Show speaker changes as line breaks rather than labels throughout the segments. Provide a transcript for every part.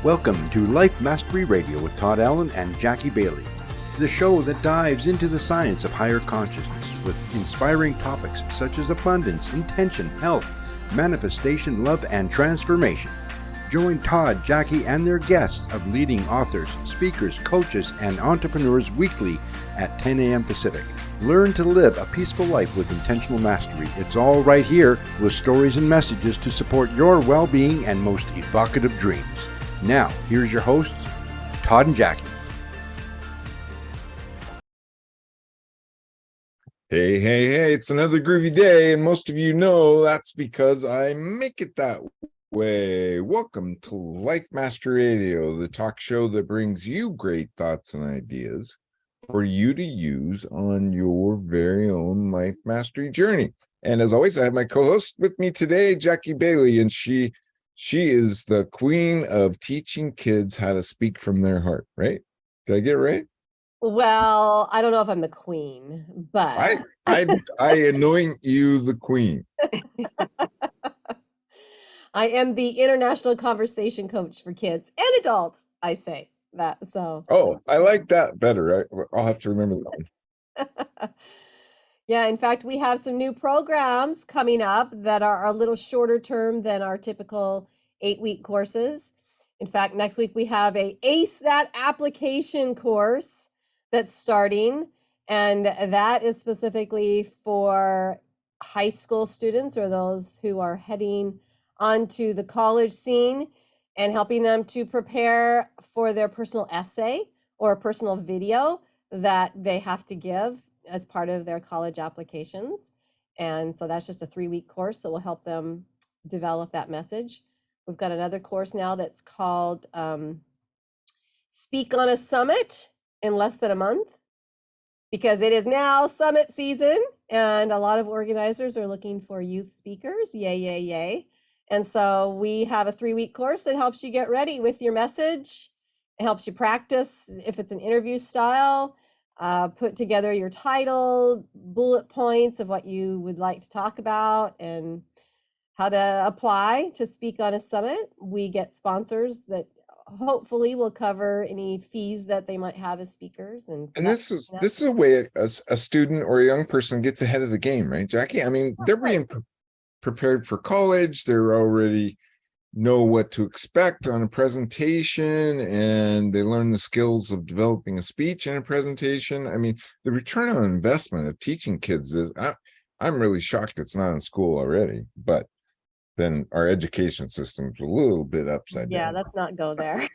Welcome to Life Mastery Radio with Todd Allen and Jackie Bailey, the show that dives into the science of higher consciousness with inspiring topics such as abundance, intention, health, manifestation, love, and transformation. Join Todd, Jackie, and their guests of leading authors, speakers, coaches, and entrepreneurs weekly at 10 a.m. Pacific. Learn to live a peaceful life with intentional mastery. It's all right here with stories and messages to support your well-being and most evocative dreams. Now, here's your hosts, Todd and Jackie.
Hey, it's another groovy day, and most of you know that's because I make it that way. Welcome to Life Mastery Radio, the talk show that brings you great thoughts and ideas for you to use on your very own life mastery journey. And as always, I have my co-host with me today, Jackie Bailey, and she is the queen of teaching kids how to speak from their heart, right? Did I get it right?
Well, I don't know if I'm the queen, but
I anoint you the queen.
I am the international conversation coach for kids and adults. I say that. So.
Oh, I like that better. I'll have to remember that one.
Yeah, in fact, we have some new programs coming up that are a little shorter term than our typical 8-week courses. In fact, next week we have a Ace That Application course that's starting, and that is specifically for high school students or those who are heading onto the college scene and helping them to prepare for their personal essay or personal video that they have to give as part of their college applications. And so that's just a 3-week course that will help them develop that message. We've got another course now that's called Speak on a Summit in Less Than a Month, because it is now summit season and a lot of organizers are looking for youth speakers. Yay. And so we have a 3-week course that helps you get ready with your message. It helps you practice if it's an interview style. Put together your title, bullet points of what you would like to talk about, and how to apply to speak on a summit. We get sponsors that hopefully will cover any fees that they might have as speakers. And
this is a way a student or a young person gets ahead of the game, right, Jackie? I mean, they're being prepared for college. They're already know what to expect on a presentation, and they learn the skills of developing a speech in a presentation. I mean, the return on investment of teaching kids is, I'm really shocked it's not in school already, but then our education system's a little bit upside down.
Yeah, let's not go there.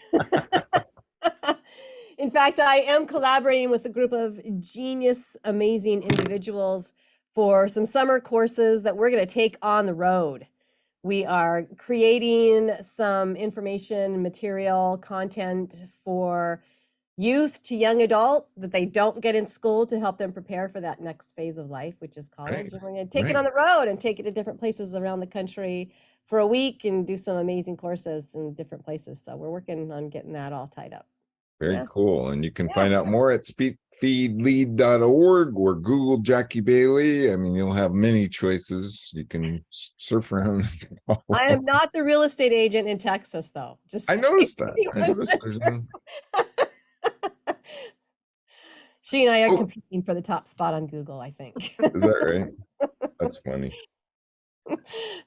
In fact, I am collaborating with a group of genius, amazing individuals for some summer courses that we're going to take on the road. We are creating some information, material, content for youth to young adult that they don't get in school to help them prepare for that next phase of life, which is college.
Right.
And we're going to take it on the road and take it to different places around the country for a week and do some amazing courses in different places. So we're working on getting that all tied up.
Very cool. And you can find out more at speakfeedlead.org or Google Jackie Bailey. I mean, you'll have many choices. You can surf around.
I am not the real estate agent in Texas, though.
I noticed that.
She and I are competing for the top spot on Google, I think.
Is that right? That's funny.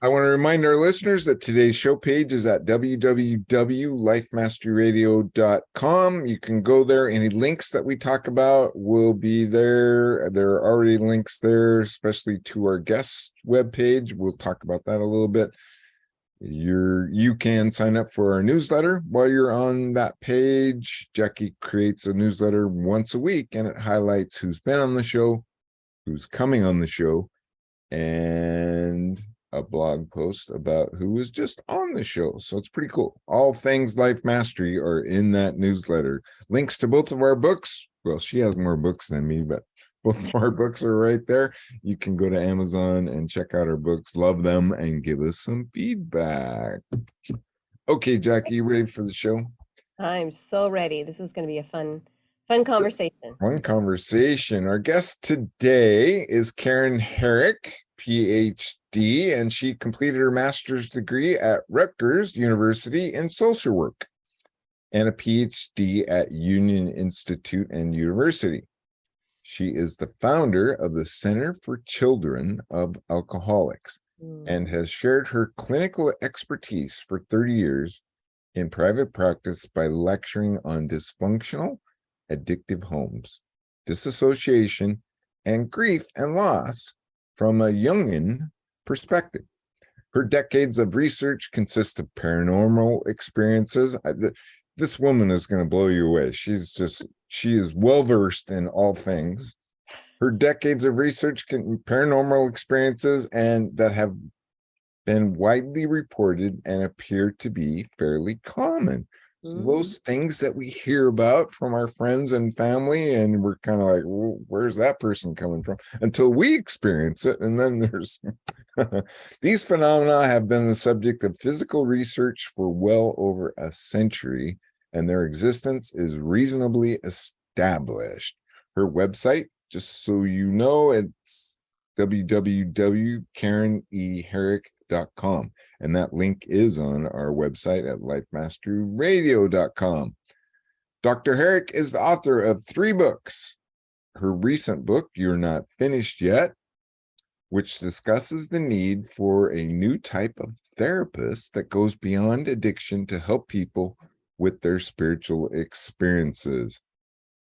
I want to remind our listeners that today's show page is at www.lifemasteryradio.com. You can go there. Any links that we talk about will be there. There are already links there, especially to our guest webpage. We'll talk about that a little bit. You can sign up for our newsletter while you're on that page. Jackie creates a newsletter once a week, and it highlights who's been on the show, who's coming on the show, and a blog post about who was just on the show. So it's pretty cool. All things life mastery are in that newsletter. Links to both of our books. Well, she has more books than me, but both of our books are right there. You can go to Amazon and check out our books, love them, and give us some feedback. Okay, Jackie, you ready for the show?
I'm so ready. This is going to be a fun conversation.
Fun conversation. Our guest today is Karen Herrick, Ph.D., and she completed her master's degree at Rutgers University in social work. and a PhD at Union Institute and University. She is the founder of the Center for Children of Alcoholics and has shared her clinical expertise for 30 years in private practice by lecturing on dysfunctional, addictive homes, disassociation, and grief and loss from a Jungian perspective. Her decades of research consist of paranormal experiences. This woman is going to blow you away. She is well-versed in all things. Her decades of research paranormal experiences and that have been widely reported and appear to be fairly common. So those things that we hear about from our friends and family, and we're kind of like, well, where's that person coming from? Until we experience it. And then there's these phenomena have been the subject of physical research for well over a century, and their existence is reasonably established. Her website, just so you know, it's www.kareneherrick.com. And that link is on our website at lifemasteryradio.com. Dr. Herrick is the author of 3 books. Her recent book, You're Not Finished Yet, which discusses the need for a new type of therapist that goes beyond addiction to help people with their spiritual experiences.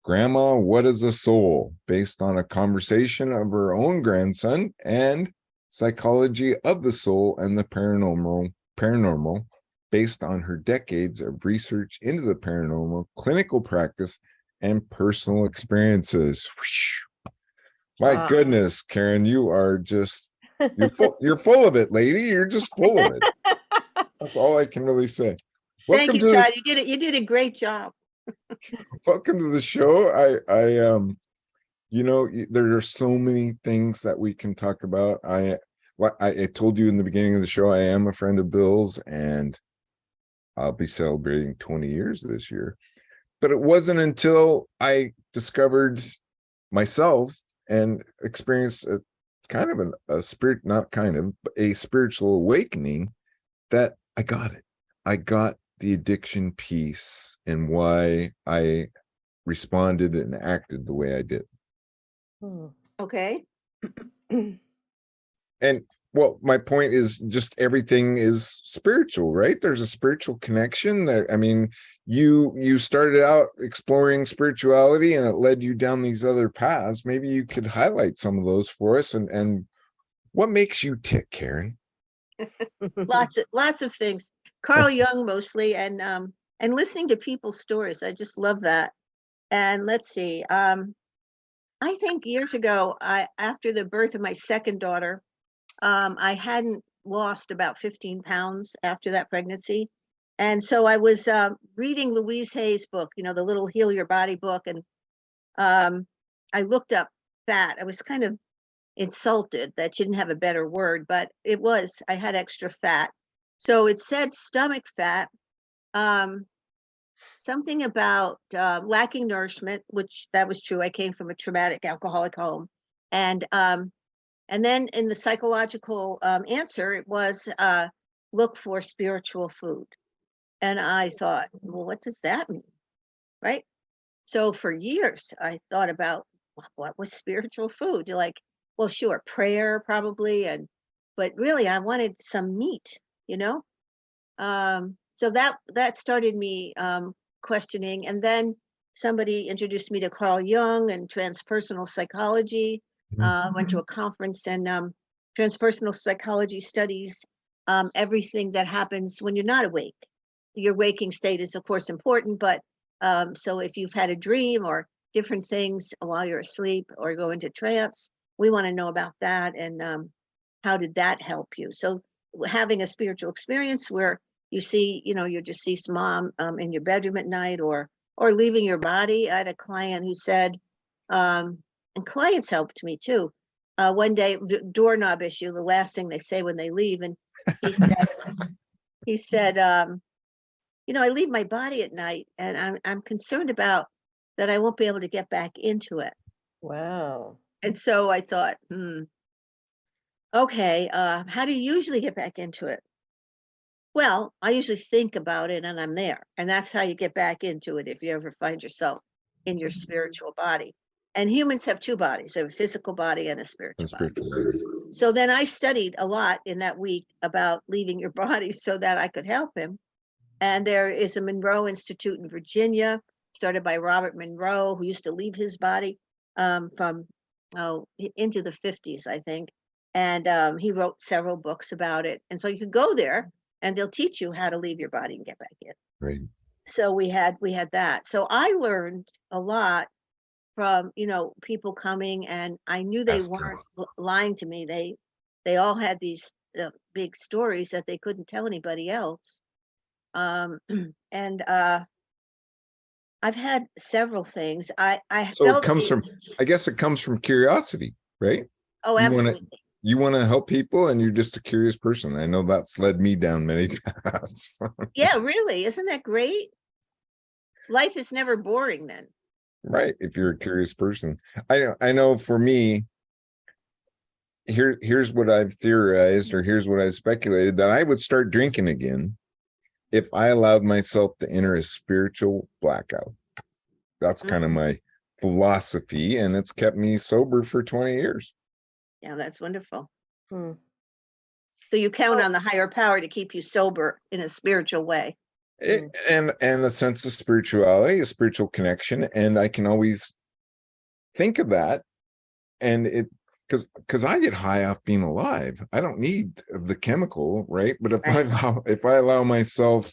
Grandma, What is a Soul? Based on a conversation of her own grandson, and Psychology of the Soul and the Paranormal, based on her decades of research into the paranormal, clinical practice, and personal experiences. My goodness, Karen, you are just, you're full of it, lady. You're just full of it. That's all I can really say.
Thank you, Todd. You did a great job.
Welcome to the show. There are so many things that we can talk about. I told you in the beginning of the show, I am a friend of Bill's, and I'll be celebrating 20 years this year. But it wasn't until I discovered myself and experienced a spiritual awakening that I got it. I got the addiction piece and why I responded and acted the way I did.
Okay.
And well, my point is just everything is spiritual, right? There's a spiritual connection there. I mean, you started out exploring spirituality and it led you down these other paths. Maybe you could highlight some of those for us, and what makes you tick, Karen?
Lots of things. Carl Jung mostly, and listening to people's stories. I just love that. And let's see. I think years ago, after the birth of my second daughter, I hadn't lost about 15 pounds after that pregnancy. And so I was reading Louise Hay's book, the little Heal Your Body book. And I looked up fat. I was kind of insulted that she didn't have a better word, but I had extra fat. So it said stomach fat, something about lacking nourishment, which that was true. I came from a traumatic alcoholic home. And then in the psychological answer, it was look for spiritual food. And I thought, well, what does that mean? Right? So for years, I thought about what was spiritual food? You're like, well, sure, prayer probably. But really, I wanted some meat, So that started me questioning. And then somebody introduced me to Carl Jung and transpersonal psychology. Went to a conference, and transpersonal psychology studies everything that happens when you're not awake. Your waking state is, of course, important, but so if you've had a dream or different things while you're asleep or go into trance, we want to know about that, and how did that help you? So having a spiritual experience where you see, your deceased mom in your bedroom at night, or leaving your body. I had a client who said, and clients helped me too. One day, doorknob issue, the last thing they say when they leave, and he said, I leave my body at night, and I'm concerned about that I won't be able to get back into it.
Wow.
And so I thought, okay, how do you usually get back into it? Well, I usually think about it and I'm there. And that's how you get back into it if you ever find yourself in your spiritual body. And humans have two bodies, they have a physical body and a spiritual
And
body.
spiritual.
So then I studied a lot in that week about leaving your body so that I could help him. And there is a Monroe Institute in Virginia, started by Robert Monroe, who used to leave his body from into the 50s, I think. And he wrote several books about it. And so you could go there and they'll teach you how to leave your body and get back in.
Right.
So we had that. So I learned a lot from, people coming, and I knew they
Ask her.
weren't lying to me. They all had these big stories that they couldn't tell anybody else. And I've had several things. I
So it
felt
comes from, I guess it comes from curiosity, right?
oh,
You wanna-
absolutely.
You want to help people and you're just a curious person. I know that's led me down many paths.
Yeah, really. Isn't that great? Life is never boring then.
Right. If you're a curious person. I know for me, here's what I've theorized, or here's what I've speculated, that I would start drinking again if I allowed myself to enter a spiritual blackout. That's kind of my philosophy, and it's kept me sober for 20 years.
Yeah, that's wonderful.
Hmm.
So you count on the higher power to keep you sober in a spiritual way.
And a sense of spirituality, a spiritual connection, and I can always think of that, and it because I get high off being alive. I don't need the chemical, right? But if I allow myself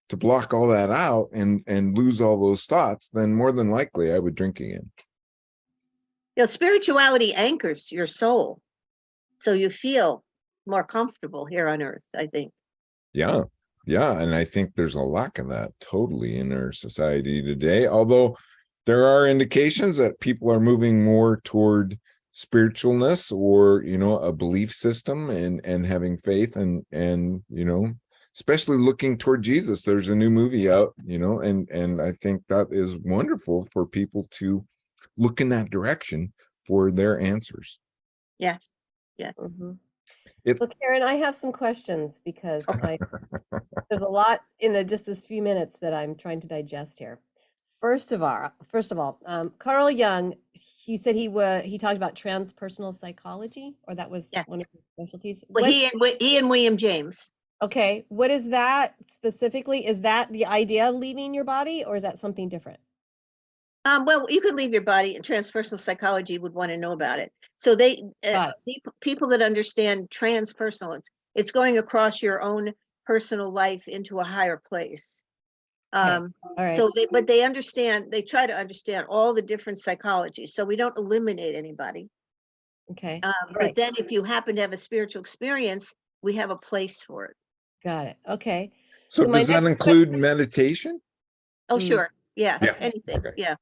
to block all that out and lose all those thoughts, then more than likely I would drink again.
Spirituality anchors your soul, so you feel more comfortable here on earth, I think.
Yeah, and I think there's a lack of that totally in our society today, although there are indications that people are moving more toward spiritualness, or a belief system, and having faith, and especially looking toward Jesus. There's a new movie out, and I think that is wonderful for people to look in that direction for their answers.
Yes.
Mm-hmm.
It-
So Karen, I have some questions because there's a lot in just this few minutes that I'm trying to digest here. First of all, Carl Jung, you said he talked about transpersonal psychology, or that was one of his specialties.
Well, he and William James.
Okay, what is that specifically? Is that the idea of leaving your body, or is that something different?
Well, you could leave your body, and transpersonal psychology would want to know about it. So people that understand transpersonal, it's going across your own personal life into a higher place.
All right.
So they understand, they try to understand all the different psychologies. So we don't eliminate anybody.
Okay.
But then if you happen to have a spiritual experience, we have a place for it.
Got it. Okay.
So does that include meditation?
Oh, sure. Yeah. Anything.
Okay.
Yeah.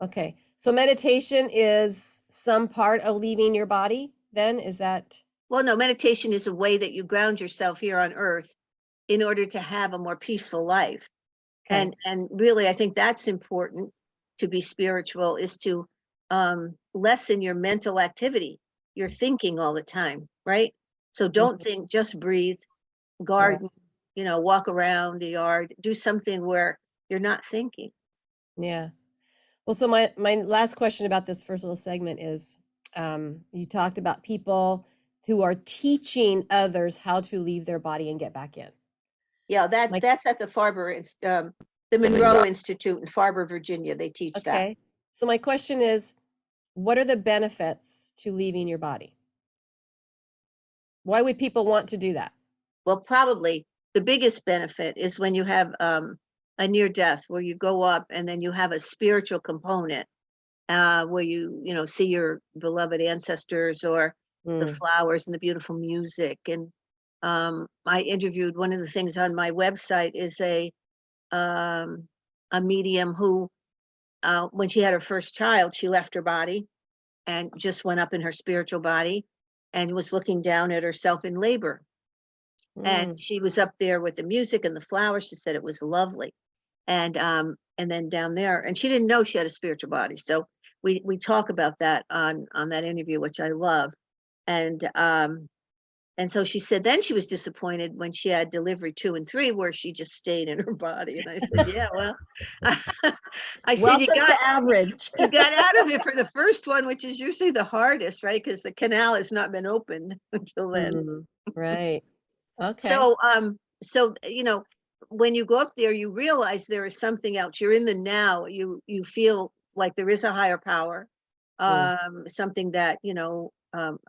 Okay. So meditation is some part of leaving your body, then? Is that?
Well, no, meditation is a way that you ground yourself here on earth in order to have a more peaceful life. Okay. And really, I think that's important to be spiritual, is to lessen your mental activity. You're thinking all the time, right? So don't think, just breathe, garden, walk around the yard, do something where you're not thinking.
Yeah. Well, so my last question about this first little segment is, you talked about people who are teaching others how to leave their body and get back in.
Yeah, that's at the Monroe Institute in Farber, Virginia. They teach that.
Okay. So my question is, what are the benefits to leaving your body? Why would people want to do that?
Well, probably the biggest benefit is when you have a near death, where you go up and then you have a spiritual component, where you see your beloved ancestors, or the flowers and the beautiful music. And I interviewed, one of the things on my website is a medium who, when she had her first child, she left her body and just went up in her spiritual body and was looking down at herself in labor. And she was up there with the music and the flowers. She said it was lovely. And then down there, and she didn't know she had a spiritual body. So we talk about that on that interview, which I love. And And so she said then she was disappointed when she had delivery 2 and 3, where she just stayed in her body. And I said, yeah, well, I said,
Welcome to average.
you got out of it for the first one, which is usually the hardest, right? Because the canal has not been opened until then.
Mhm. Right. Okay.
So when you go up there, you realize there is something else. You're in the now. You feel like there is a higher power, something that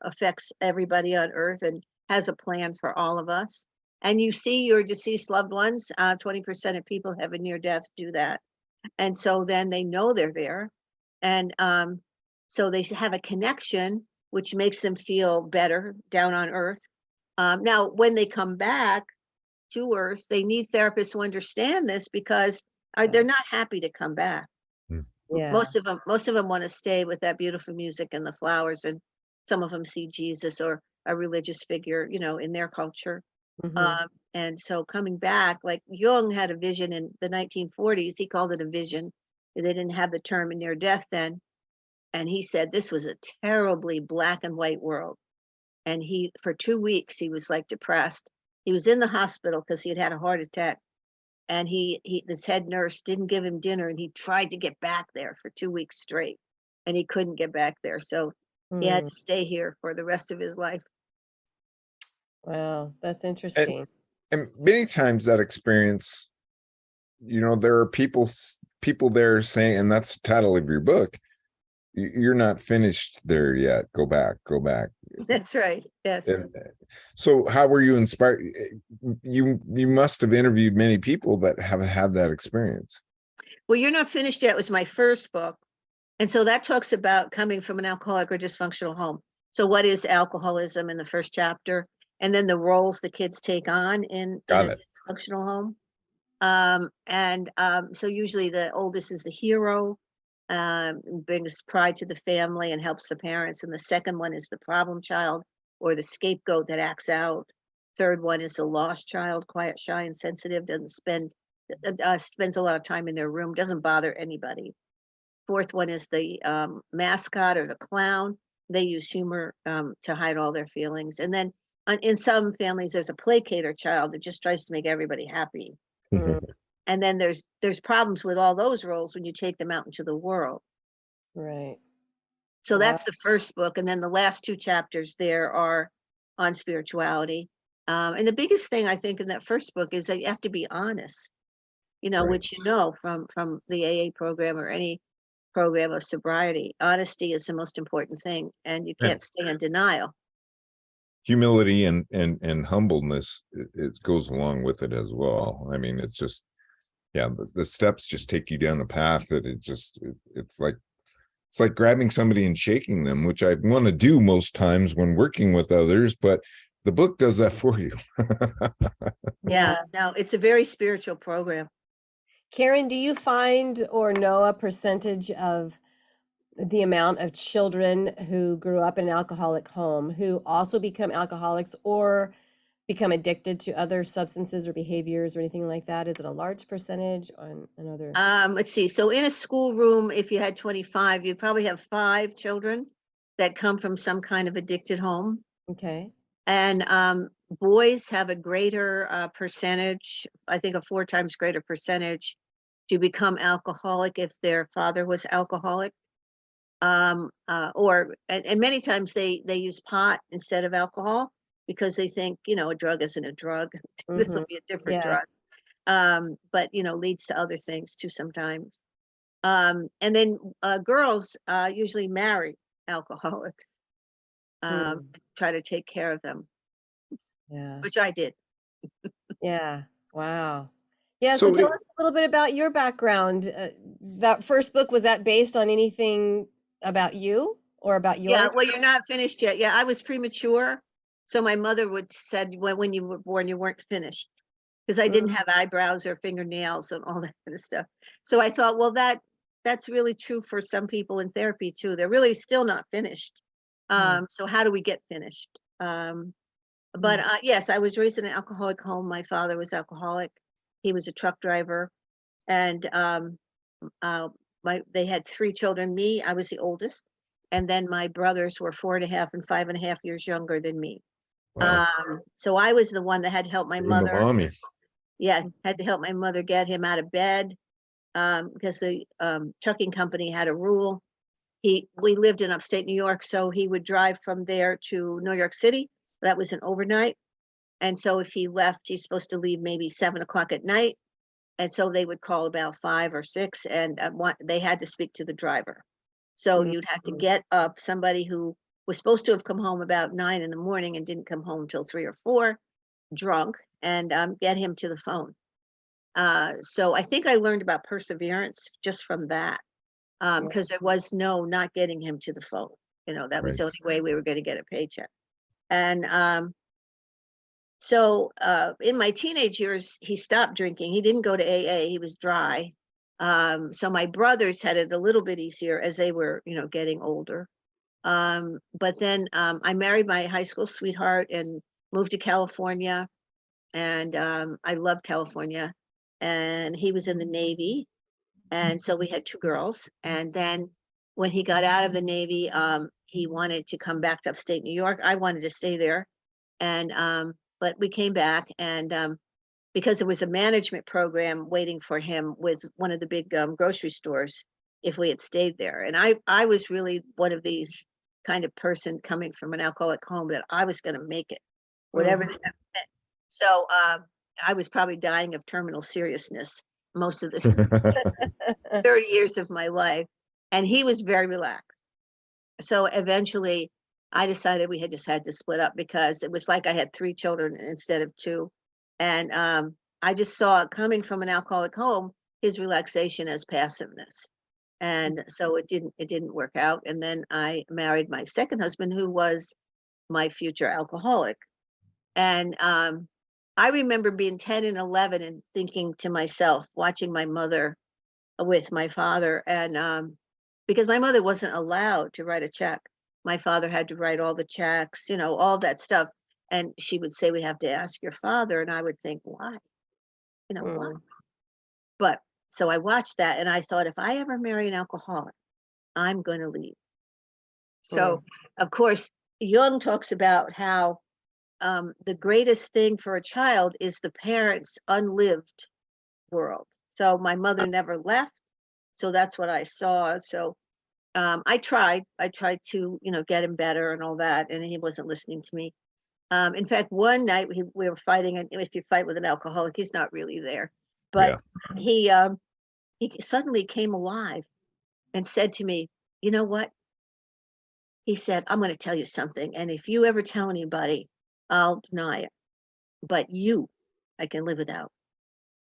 affects everybody on Earth and has a plan for all of us. And you see your deceased loved ones. 20% of people have a near death do that, and so then they know they're there, and so they have a connection, which makes them feel better down on Earth. Now, when they come back to Earth, they need therapists who understand this, because they're not happy to come back.
Yeah.
Most of them want to stay with that beautiful music and the flowers, and some of them see Jesus or a religious figure, in their culture.
Mhm.
And so coming back, like Jung had a vision in the 1940s, he called it a vision. They didn't have the term near death then. And he said this was a terribly black and white world. And for 2 weeks, he was like depressed. He was in the hospital because he had had a heart attack. And this head nurse didn't give him dinner, and he tried to get back there for 2 weeks straight, and he couldn't get back there. So he had
Mm.
to stay here for the rest of his life.
Wow, that's
And
interesting.
and many times that experience, there are people there saying, and that's the title of your book, you're not finished there yet. Go back.
That's right. Yes.
And so how were you inspired? You must have interviewed many people that have had that experience.
Well, You're Not Finished Yet was my first book. And so that talks about coming from an alcoholic or dysfunctional home. So what is alcoholism in the first chapter? And then the roles the kids take on in
Got
a
it.
dysfunctional home. So usually the oldest is the hero, brings pride to the family and helps the parents. And the second one is the problem child, or the scapegoat that acts out. Third one is the lost child, quiet, shy, and sensitive, doesn't spends a lot of time in their room, doesn't bother anybody. Fourth one is the mascot or the clown. They use humor to hide all their feelings. And then in some families, there's a placater child that just tries to make everybody happy.
Mm.
And then there's problems with all those roles when you take them out into the world.
Right.
So
Wow.
that's the first book. And then the last 2 chapters there are on spirituality. And the biggest thing I think in that first book is that you have to be honest,
Right.
which from the AA program or any program of sobriety. Honesty is the most important thing, and you can't stay in denial.
Humility and humbleness, it goes along with it as well. I mean, it's just, yeah, the steps just take you down a path that it's like grabbing somebody and shaking them, which I want to do most times when working with others, but the book does that for you.
Yeah, no, it's a very spiritual program.
Karen, do you find or know a percentage of the amount of children who grew up in an alcoholic home who also become alcoholics or become addicted to other substances or behaviors or anything like that? Is it a large percentage on another?
Let's see. So in a schoolroom, if you had 25, you'd probably have 5 children that come from some kind of addicted home.
Okay.
And boys have a greater percentage, I think a 4 times greater percentage, to become alcoholic if their father was alcoholic. And many times they use pot instead of alcohol because they think, a drug isn't a drug. This will
Mhm.
be a different
Yeah.
drug. But leads to other things too sometimes. And then girls usually marry alcoholics,
Mm.
try to take care of them,
Yeah.
which I did.
Yeah. Wow. Yeah, so
So
tell us a little bit about your background. That first book, was that based on anything about you or about
Yeah,
yours?
well, You're Not Finished Yet. Yeah, I was premature. So my mother would said when you were born, you weren't finished, because I didn't
Mm.
have eyebrows or fingernails and all that kind of stuff. So I thought, well, that's really true for some people in therapy too. They're really still not finished.
Yeah.
So how do we get finished? But yes, I was raised in an alcoholic home. My father was alcoholic. He was a truck driver, and uh, they had 3 children. Me, I was the oldest, and then my brothers were 4.5 and 5.5 years younger than me.
Wow.
So I was the one that had to help my
Being the
mother.
mommy.
Yeah, had to help my mother get him out of bed, because the trucking company had a rule. We lived in upstate New York, so he would drive from there to New York City. That was an overnight. And so if he left, he's supposed to leave maybe 7 o'clock at night. And so they would call about 5 or 6, and they had to speak to the driver. So you'd have to get up somebody who was supposed to have come home about 9 in the morning and didn't come home till 3 or 4, drunk, and get him to the phone. So I think I learned about perseverance just from that, because there was not getting him to the phone. That was the only way we were going to get a paycheck. And so in my teenage years, he stopped drinking. He didn't go to AA. He was dry. So my brothers had it a little bit easier as they were, getting older. But then I married my high school sweetheart and moved to California. And I loved California. And he was in the Navy. And so we had 2 girls. And then when he got out of the Navy, he wanted to come back to upstate New York. I wanted to stay there. And but we came back, and because there was a management program waiting for him with one of the big grocery stores if we had stayed there. And I was really one of these kind of person coming from an alcoholic home that I was going to make it, whatever that meant. So I was probably dying of terminal seriousness most of the 30 years of my life. And he was very relaxed. So eventually I decided we had just had to split up because it was like I had 3 children instead of 2. And I just saw, coming from an alcoholic home, his relaxation as passiveness. And so it didn't work out. And then I married my second husband, who was my future alcoholic. And I remember being 10 and 11 and thinking to myself, watching my mother with my father, and because my mother wasn't allowed to write a check. My father had to write all the checks, all that stuff. And she would say, we have to ask your father. And I would think, why? Why? But so I watched that and I thought, if I ever marry an alcoholic, I'm going to leave. So, of course, Jung talks about how the greatest thing for a child is the parents' unlived world. So my mother never left. So that's what I saw. So I tried to, get him better and all that, and he wasn't listening to me. In fact, one night we were fighting, and if you fight with an alcoholic, he's not really there. But he suddenly came alive and said to me, you know what? He said, I'm going to tell you something. And if you ever tell anybody, I'll deny it. But you, I can live without.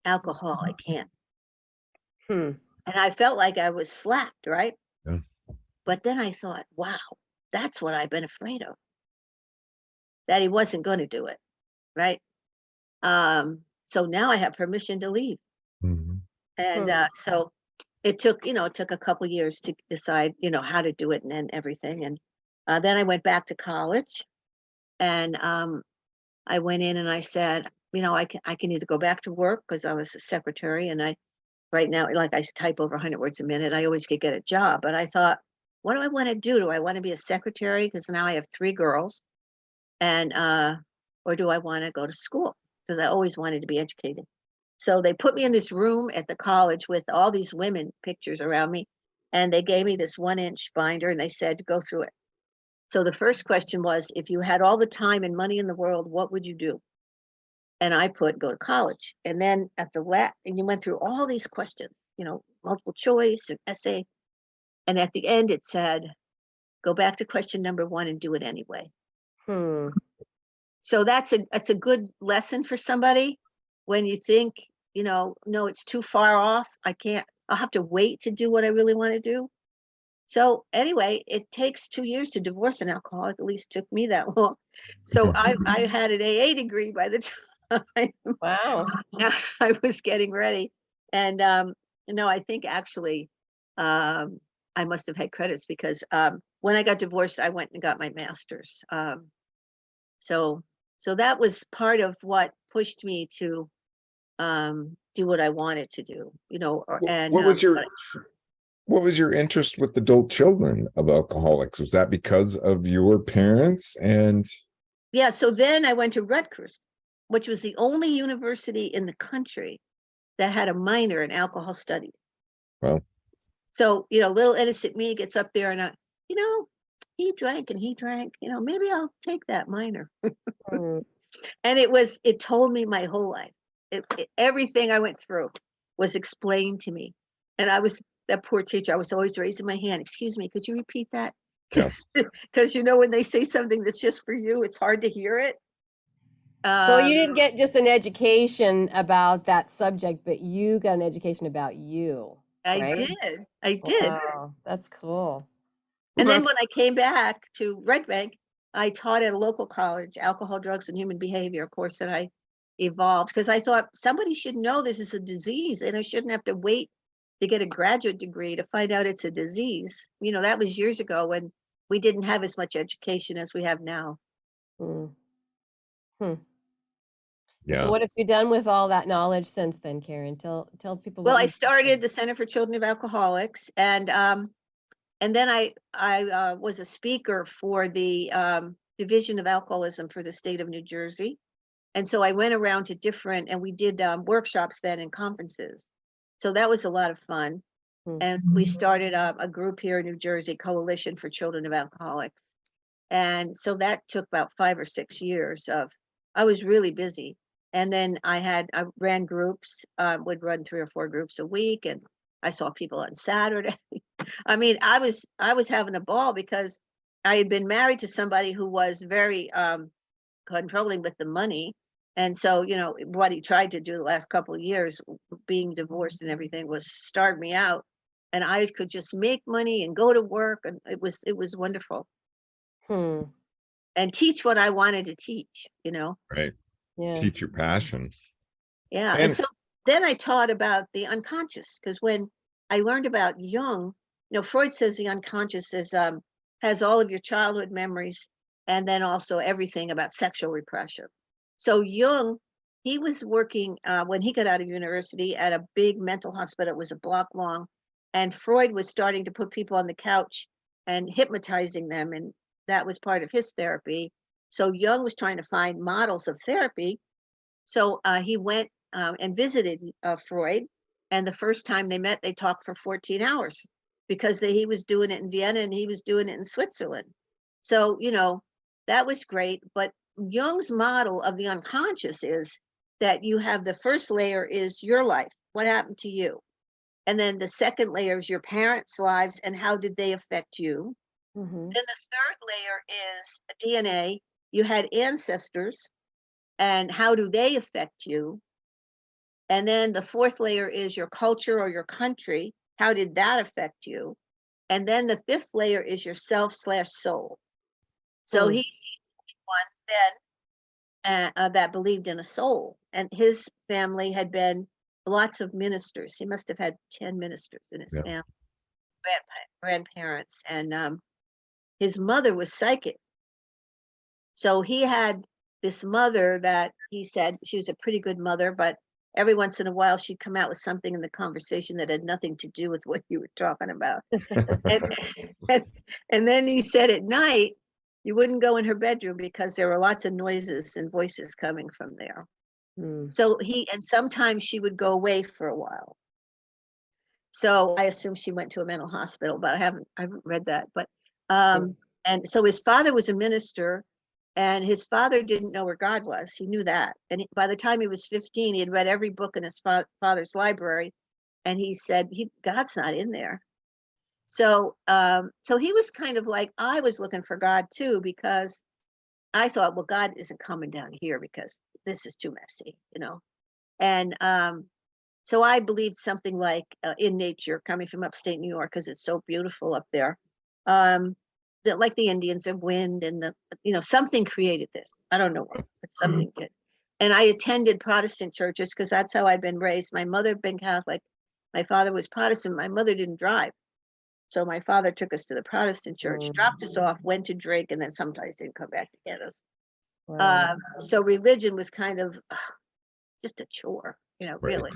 Alcohol, I can't. And I felt like I was slapped, right?
Yeah.
But then I thought, wow, that's what I've been afraid of. That he wasn't going to do it, right? So now I have permission to leave. And so it took a couple years to decide, how to do it and everything. And then I went back to college, and I went in and I said, I can either go back to work, because I was a secretary, and right now, like, I type over 100 words a minute. I always could get a job, but I thought, what do I want to do? Do I want to be a secretary? Because now I have 3 girls, and or do I want to go to school? Because I always wanted to be educated. So they put me in this room at the college with all these women pictures around me, and they gave me this 1-inch binder, and they said, go through it. So the first question was, if you had all the time and money in the world, what would you do? And I put, go to college. And then at the and you went through all these questions, multiple choice and essay. And at the end it said, go back to question number 1 and do it anyway. So that's a good lesson for somebody when you think, no, it's too far off. I'll have to wait to do what I really want to do. So anyway, it takes 2 years to divorce an alcoholic. At least took me that long. So I had an AA degree by the time
Wow.
I was getting ready. And I think actually I must have had credits, because when I got divorced, I went and got my master's. So that was part of what pushed me to do what I wanted to do,
What was your interest with adult children of alcoholics? Was that because of your parents? And
yeah, so then I went to Rutgers, which was the only university in the country that had a minor in alcohol studies.
Well,
So, you know, little innocent me gets up there and you know, he drank and he drank, you know, maybe I'll take that minor.
Mm.
And it told me my whole life. Everything I went through was explained to me. And that poor teacher, I was always raising my hand. Excuse me, could you repeat that?
Yeah.
Because, you know, when they say something that's just for you, it's hard to hear it.
So you didn't get just an education about that subject, but you got an education about you, right?
I did.
Wow, that's cool.
And
Well,
then when I came back to Red Bank, I taught at a local college, alcohol, drugs, and human behavior, a course that I evolved because I thought somebody should know this is a disease and I shouldn't have to wait to get a graduate degree to find out it's a disease. You know, that was years ago when we didn't have as much education as we have now.
Hmm. Hmm.
yeah.
So what have you done with all that knowledge since then, Karen? Tell people
Well,
what
I
you
started the Center for Children of Alcoholics, and then I was a speaker for the Division of Alcoholism for the state of New Jersey. And so I went around to different, and we did workshops then and conferences. So that was a lot of fun.
Hmm.
And we started a group here in New Jersey, Coalition for Children of Alcoholics. And so that took about 5 or 6 years I was really busy. And then I ran groups, would run 3 or 4 groups a week, and I saw people on Saturday. I mean, I was having a ball because I had been married to somebody who was very controlling with the money. And so, you know, what he tried to do the last couple of years, being divorced and everything, was starve me out. And I could just make money and go to work, and it was wonderful.
Hmm.
And teach what I wanted to teach, you know.
Right.
Yeah.
Teach your passion.
Yeah. And
And
so then I taught about the unconscious, because when I learned about Jung, you know, Freud says the unconscious has all of your childhood memories and then also everything about sexual repression. So Jung, he was working when he got out of university at a big mental hospital. It was a block long, and Freud was starting to put people on the couch and hypnotizing them, and that was part of his therapy. So Jung was trying to find models of therapy. So he went and visited Freud, and the first time they met, they talked for 14 hours because he was doing it in Vienna and he was doing it in Switzerland. So, you know, that was great. But Jung's model of the unconscious is that you have the first layer is your life, what happened to you? And then the second layer is your parents' lives and how did they affect you?
Mm-hmm.
Then the third layer is DNA. You had ancestors and how do they affect you? And then the fourth layer is your culture or your country. How did that affect you? And then the fifth layer is your self/soul. So
Hmm.
he's the one then that believed in a soul. And his family had been lots of ministers. He must have had 10 ministers in his
yeah,
family, grandparents. And his mother was psychic. So he had this mother that he said she was a pretty good mother, but every once in a while she'd come out with something in the conversation that had nothing to do with what you were talking about. and, and then he said at night, you wouldn't go in her bedroom because there were lots of noises and voices coming from there.
Hmm.
So and sometimes she would go away for a while. So I assume she went to a mental hospital, but I haven't read that. But and so his father was a minister, and his father didn't know where God was. He knew that. And by the time he was 15, he had read every book in his father's library, and he said, God's not in there. So so he was kind of like, I was looking for God too, because I thought, well, God isn't coming down here because this is too messy, you know. And so I believed something like in nature, coming from upstate New York, because it's so beautiful up there. That like the Indians of wind and something created this. I don't know what, but something did. And I attended Protestant churches because that's how I'd been raised. My mother had been Catholic. My father was Protestant. My mother didn't drive. So my father took us to the Protestant church, dropped us off, went to drink, and then sometimes didn't come back to get us.
Wow.
So religion was kind of just a chore,
right.
really.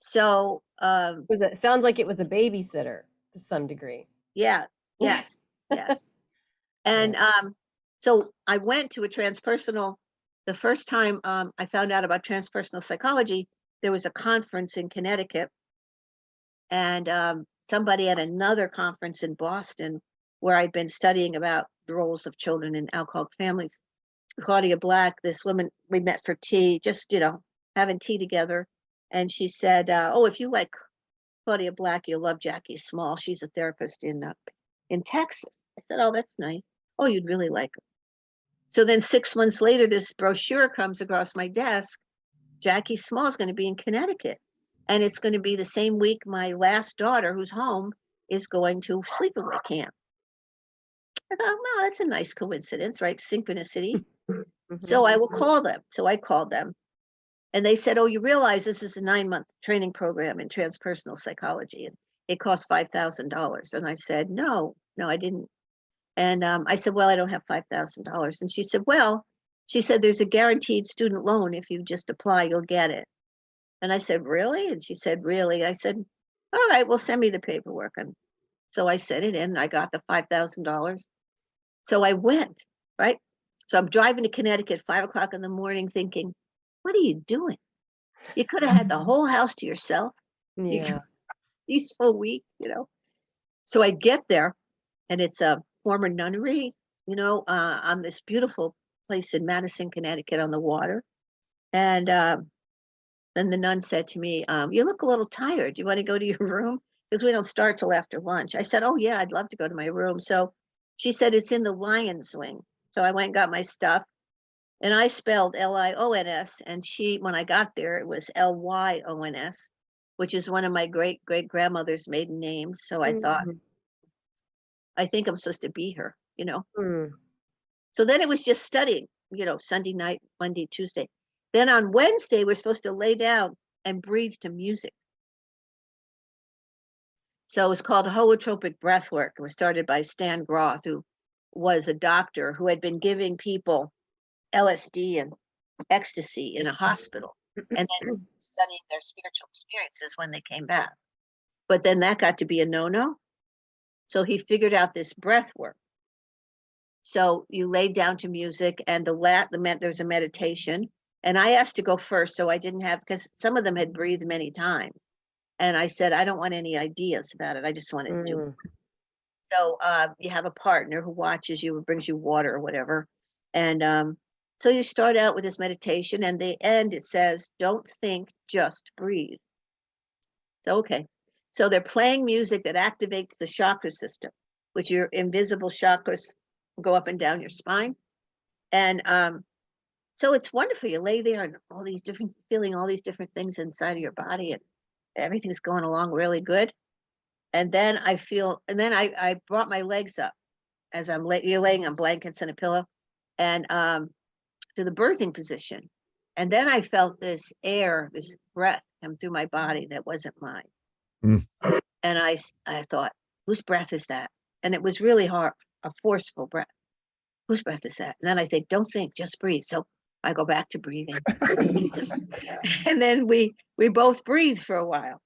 So
Sounds like it was a babysitter to some degree.
yeah, yes. And
Yeah.
So I went to a transpersonal, the first time I found out about transpersonal psychology, there was a conference in Connecticut, and somebody at another conference in Boston where I'd been studying about the roles of children in alcoholic families. Claudia Black, this woman, we met for tea, just, having tea together. And she said, oh, if you like Claudia Black, you'll love Jackie Small. She's a therapist in Texas. I said, oh, that's nice. Oh, you'd really like her. So then 6 months later, this brochure comes across my desk. Jackie Small is going to be in Connecticut. And it's going to be the same week my last daughter, who's home, is going to sleepaway camp. I thought, well, that's a nice coincidence, right? Synchronicity. So I will call them. So I called them. And they said, oh, you realize this is a 9-month training program in transpersonal psychology, and it costs $5,000. And I said, no, I didn't. And I said, well, I don't have $5,000. And she said, there's a guaranteed student loan. If you just apply, you'll get it. And I said, really? And she said, really? I said, all right, well, send me the paperwork. And so I sent it in, and I got the $5,000. So I went, right? So I'm driving to Connecticut at 5 o'clock in the morning thinking, what are you doing? You could have had the whole house to yourself.
Yeah.
Peaceful week, So I get there, and it's a former nunnery, on this beautiful place in Madison, Connecticut on the water. And then the nun said to me, you look a little tired. Do you want to go to your room? Because we don't start till after lunch. I said, oh, yeah, I'd love to go to my room. So she said, it's in the lion's wing. So I went and got my stuff. And I spelled L-I-O-N-S, and when I got there, it was L-Y-O-N-S, which is one of my great-great-grandmother's maiden names. So I thought, I think I'm supposed to be her, So then it was just studying, Sunday night, Monday, Tuesday. Then on Wednesday, we're supposed to lay down and breathe to music. So it was called holotropic breath work. It was started by Stan Groth, who was a doctor who had been giving people LSD and ecstasy in a hospital, and then studying their spiritual experiences when they came back. But then that got to be a no-no. So he figured out this breath work. So you laid down to music, and there's a meditation. And I asked to go first, so I didn't have, because some of them had breathed many times. And I said, I don't want any ideas about it. I just want to do it. So you have a partner who watches you, who brings you water or whatever. And so you start out with this meditation, and the end, it says, don't think, just breathe. So, okay. So they're playing music that activates the chakra system, which your invisible chakras go up and down your spine. And so it's wonderful. You lay there and feeling all these different things inside of your body, and everything's going along really good. And then I brought my legs up as you're laying on blankets and a pillow, and to the birthing position. And then I felt this breath come through my body that wasn't mine. And I thought, whose breath is that? And it was really hard, a forceful breath. Whose breath is that? And then I think, don't think, just breathe. So I go back to breathing. And then we both breathed for a while,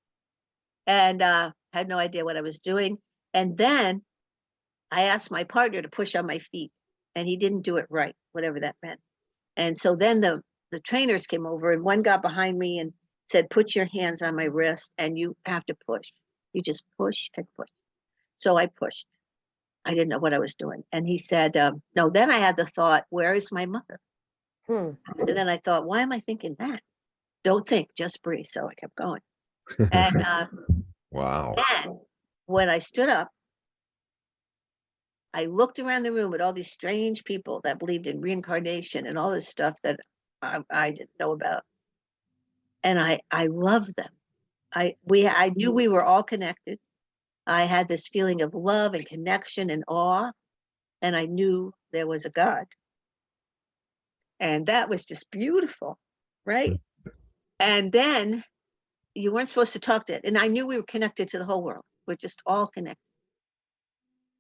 and had no idea what I was doing. And then I asked my partner to push on my feet, and he didn't do it right, whatever that meant. And so then the trainers came over, and one got behind me and said, put your hands on my wrist, and you have to push. You just push and push. So I pushed. I didn't know what I was doing. And he said, no, then I had the thought, where is my mother? And then I thought, why am I thinking that? Don't think, just breathe. So I kept going. And
wow.
then when I stood up, I looked around the room at all these strange people that believed in reincarnation and all this stuff that I didn't know about. And I loved them. I knew we were all connected. I had this feeling of love and connection and awe, and I knew there was a God. And that was just beautiful, right? And then you weren't supposed to talk to it. And I knew we were connected to the whole world. We're just all connected.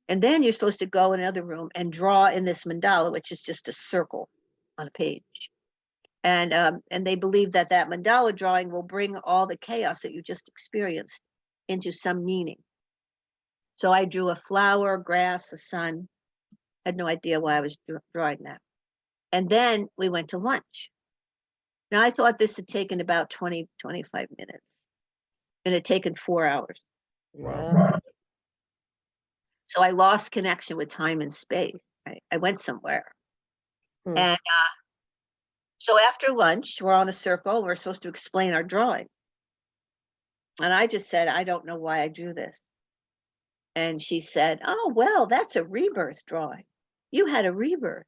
And then you're supposed to go in another room and draw in this mandala, which is just a circle on a page. And they believe that mandala drawing will bring all the chaos that you just experienced into some meaning. So I drew a flower, grass, a sun, Had no idea why I was drawing that. And then we went to lunch. Now I thought this had taken about 20, 25 minutes, and it had taken 4 hours.
Yeah.
So I lost connection with time and space. I went somewhere.
Hmm.
And so after lunch, we're on a circle. We're supposed to explain our drawing. And I just said, I don't know why I drew this. And she said, oh, well, that's a rebirth drawing. You had a rebirth.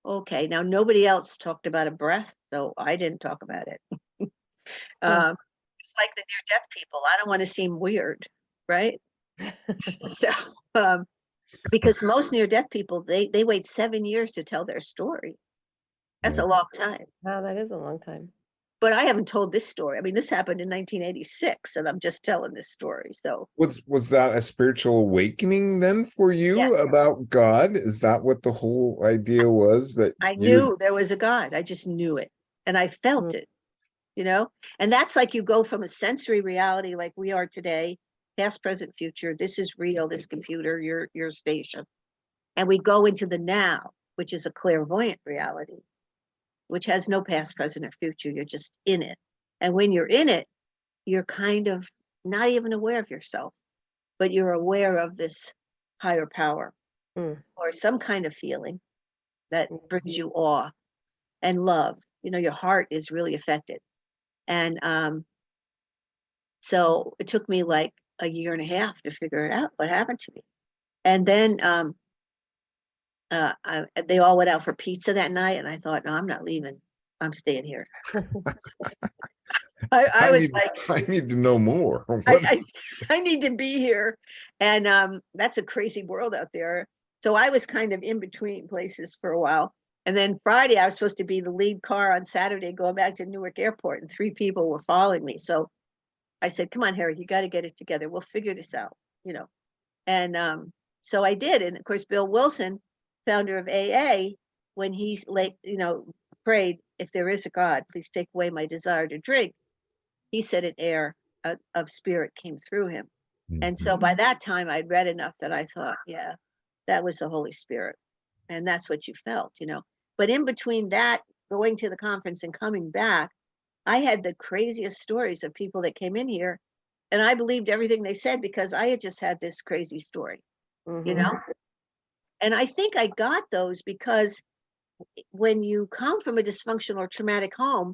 Okay, now nobody else talked about a breath, so I didn't talk about it. It's like the near-death people. I don't want to seem weird, right? So, because most near-death people, they wait 7 years to tell their story. That's a long time.
Wow, that is a long time.
But I haven't told this story. I mean, this happened in 1986, and I'm just telling this story. So
Was that a spiritual awakening then for you
Yes.
about God? Is that what the whole idea was? That
I
you
knew there was a God. I just knew it, and I felt it, you know? And that's like you go from a sensory reality like we are today, past, present, future. This is real, this computer, your station. And we go into the now, which is a clairvoyant reality, which has no past, present, or future. You're just in it. And when you're in it, you're kind of not even aware of yourself, but you're aware of this higher power or some kind of feeling that brings you awe and love. You know, your heart is really affected. And so it took me like a year and a half to figure it out, what happened to me. And then they all went out for pizza that night, and I thought, no, I'm not leaving. I'm staying here. I was like,
I need to know more.
I need to be here. And that's a crazy world out there. So I was kind of in between places for a while. And then Friday, I was supposed to be the lead car on Saturday going back to Newark Airport, and 3 people were following me. So I said, come on, Harry, you got to get it together. We'll figure this out, you know. And so I did. And of course, Bill Wilson, founder of AA, when he's prayed, if there is a God, please take away my desire to drink. He said an air of spirit came through him. And so by that time I'd read enough that I thought, yeah, that was the Holy Spirit. And that's what you felt, you know. But in between that, going to the conference and coming back, I had the craziest stories of people that came in here, and I believed everything they said because I had just had this crazy story, you know. And I think I got those because when you come from a dysfunctional or traumatic home,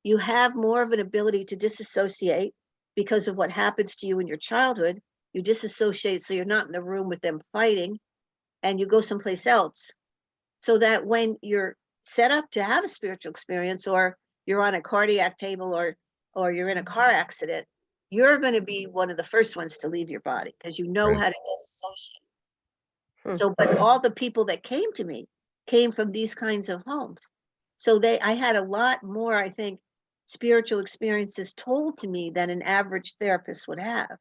you have more of an ability to disassociate because of what happens to you in your childhood. You disassociate so you're not in the room with them fighting, and you go someplace else. So that when you're set up to have a spiritual experience, or you're on a cardiac table, or you're in a car accident, you're going to be one of the first ones to leave your body because you know how to disassociate. So, but all the people that came to me came from these kinds of homes. So I had a lot more, I think, spiritual experiences told to me than an average therapist would have.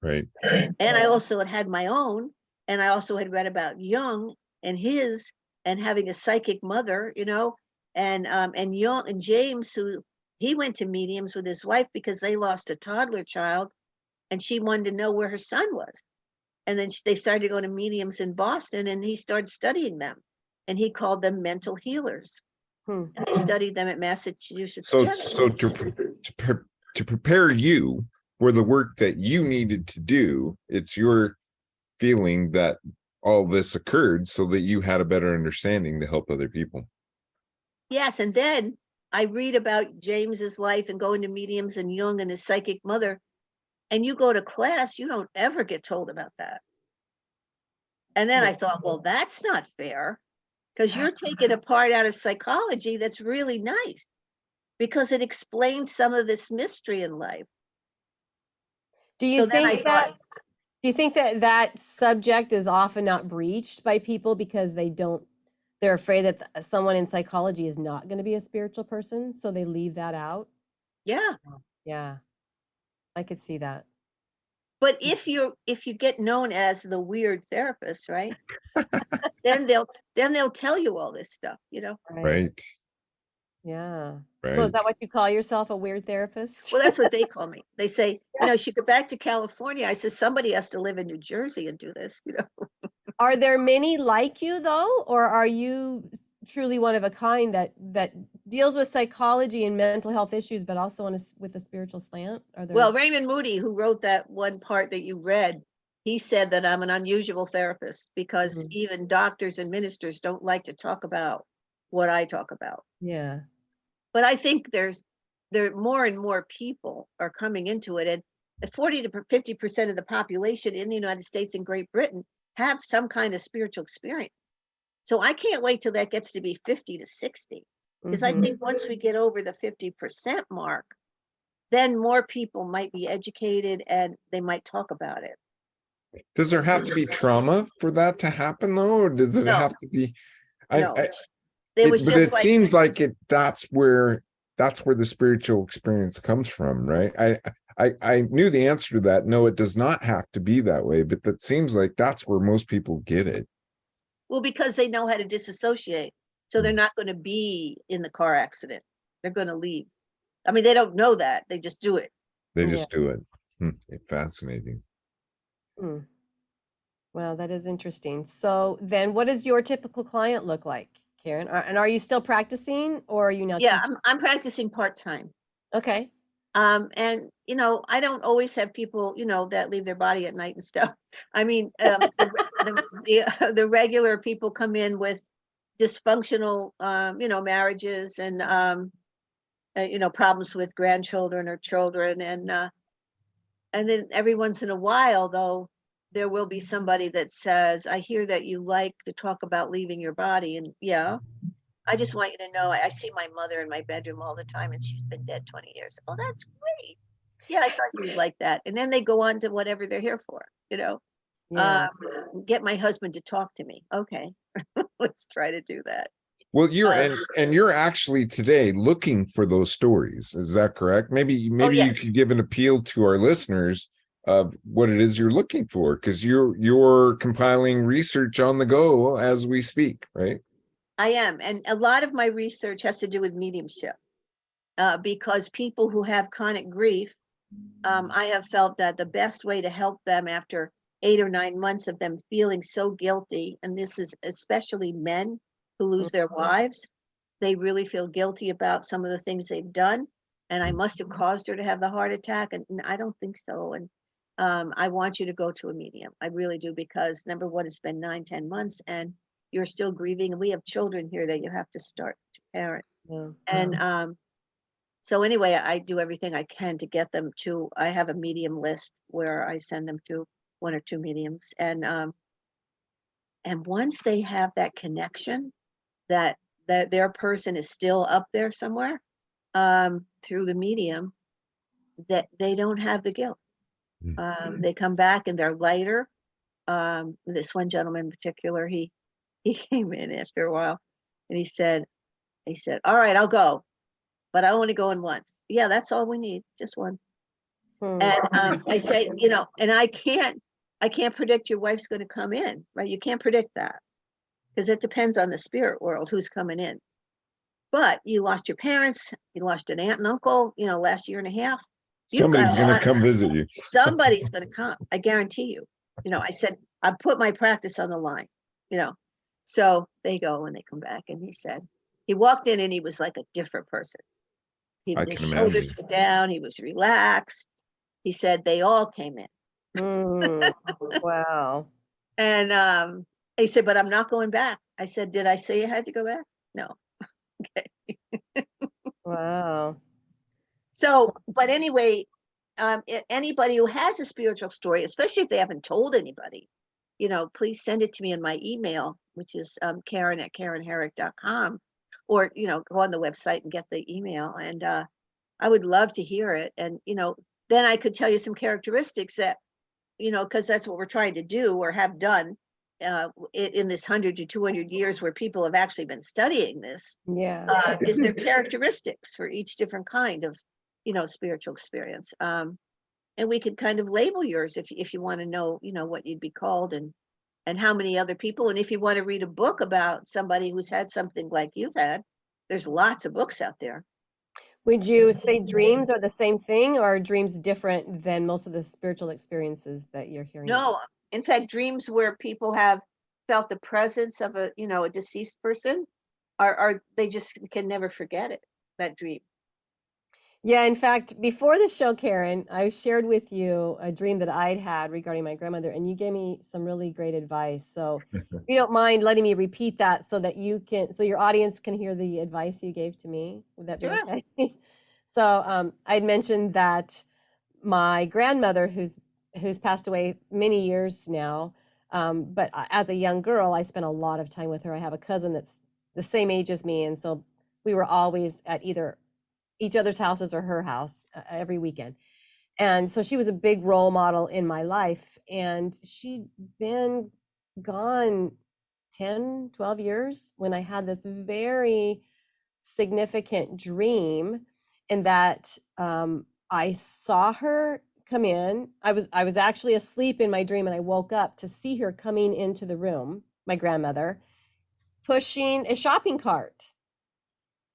Right.
And I also had my own, and I also had read about Jung and his, and having a psychic mother, you know, and Jung and James, who he went to mediums with his wife because they lost a toddler child, and she wanted to know where her son was. And then they started going to mediums in Boston, and he started studying them, and he called them mental healers. And they studied them at Massachusetts.
So to prepare you for the work that you needed to do, it's your feeling that all this occurred so that you had a better understanding to help other people.
Yes, and then I read about James's life and going to mediums and Jung and his psychic mother, and you go to class, you don't ever get told about that. And then I thought, well, that's not fair, because you're taking a part out of psychology that's really nice, because it explains some of this mystery in life.
Do you think that subject is often not breached by people because they're afraid that someone in psychology is not going to be a spiritual person, so they leave that out?
Yeah.
Yeah, I could see that.
But if you get known as the weird therapist, right? then they'll tell you all this stuff, you know.
Right.
Yeah.
Right.
So is that what you call yourself, a weird therapist?
Well, that's what they call me. They say, you know, she go back to California. I said, somebody has to live in New Jersey and do this, you know.
Are there many like you though, or are you truly one of a kind that deals with psychology and mental health issues, but also with a spiritual slant? Are there?
Well, Raymond Moody, who wrote that one part that you read, he said that I'm an unusual therapist because
Mhm.
even doctors and ministers don't like to talk about what I talk about.
Yeah.
But I think there more and more people are coming into it, and 40 to 50% of the population in the United States and Great Britain have some kind of spiritual experience. So I can't wait till that gets to be 50 to 60, because I
Mhm.
think once we get over the 50% mark, then more people might be educated and they might talk about it.
Does there have to be trauma for that to happen though? Or does it
No,
have to be,
no,
I
it was
but
just
it
like,
seems like that's where the spiritual experience comes from, right? I knew the answer to that. No, it does not have to be that way, but that seems like that's where most people get it.
well, because they know how to disassociate. So they're not going to be in the car accident. They're going to leave. I mean, they don't know that. They just do it.
They
Yeah.
just do it. Fascinating.
Hmm. Well, that is interesting. So then what does your typical client look like, Karen? And are you still practicing or are you now
Yeah,
teaching?
I'm practicing part-time.
Okay.
And I don't always have people, that leave their body at night and stuff. I mean, the regular people come in with dysfunctional, marriages and problems with grandchildren or children, and then every once in a while, though, there will be somebody that says, "I hear that you like to talk about leaving your body," and yeah, I just want you to know I see my mother in my bedroom all the time, and she's been dead 20 years. Oh, that's great. Yeah, I thought you would like that. And then they go on to whatever they're here for,
Yeah.
get my husband to talk to me. Okay, let's try to do that.
Well, you're
Uh,
and you're actually today looking for those stories. Is that correct? Maybe
oh,
you
yes,
could give an appeal to our listeners of what it is you're looking for, because you're compiling research on the go as we speak, right?
I am. And a lot of my research has to do with mediumship, because people who have chronic grief, I have felt that the best way to help them after 8 or 9 months of them feeling so guilty, and this is especially men who lose their wives, they really feel guilty about some of the things they've done. And I must have caused her to have the heart attack. And I don't think so. And I want you to go to a medium. I really do, because number one, it's been 9, 10 months and you're still grieving. And we have children here that you have to start to parent.
Yeah.
And so anyway, I do everything I can to get them to, I have a medium list where I send them to 1 or 2 mediums. And once they have that connection that their person is still up there somewhere, through the medium, that they don't have the guilt. They come back and they're lighter. This one gentleman in particular, he came in after a while and he said, "All right, I'll go, but I only go in once." Yeah, that's all we need, just one.
Hmm.
And I say, and I can't predict your wife's going to come in, right? You can't predict that, because it depends on the spirit world who's coming in. But you lost your parents, you lost an aunt and uncle, last year and a half. You've got
Somebody's
a
going to
lot.
come visit you.
Somebody's going to come. I guarantee you. I said, I put my practice on the line, you know. So they go and they come back. And he walked in and he was like a different person.
I
His
can
shoulders
imagine.
were down. He was relaxed. He said they all came in.
Hmm. Wow.
And he said, but I'm not going back. I said, did I say you had to go back? No. Okay.
Wow.
So, but anyway, anybody who has a spiritual story, especially if they haven't told anybody, please send it to me in my email, which is Karen@KarenHerrick.com, or, go on the website and get the email. And I would love to hear it. And, then I could tell you some characteristics that, because that's what we're trying to do or have done in this 100 to 200 years where people have actually been studying this.
Yeah.
Is there characteristics for each different kind of, spiritual experience? And we could kind of label yours if you want to know, what you'd be called and how many other people. And if you want to read a book about somebody who's had something like you've had, there's lots of books out there.
Would you say dreams are the same thing, or are dreams different than most of the spiritual experiences that you're hearing about?
No, in fact, dreams where people have felt the presence of a, a deceased person, are they just can never forget it, that dream.
Yeah, in fact, before the show, Karen, I shared with you a dream that I'd had regarding my grandmother, and you gave me some really great advice. So, if you don't mind letting me repeat that so that so your audience can hear the advice you gave to me, would that be
Sure.
okay? So, I'd mentioned that my grandmother, who's passed away many years now, but as a young girl, I spent a lot of time with her. I have a cousin that's the same age as me, and so we were always at either each other's houses or her house every weekend. And so she was a big role model in my life. And she'd been gone 10, 12 years when I had this very significant dream, in that I saw her come in. I was actually asleep in my dream, and I woke up to see her coming into the room, my grandmother, pushing a shopping cart.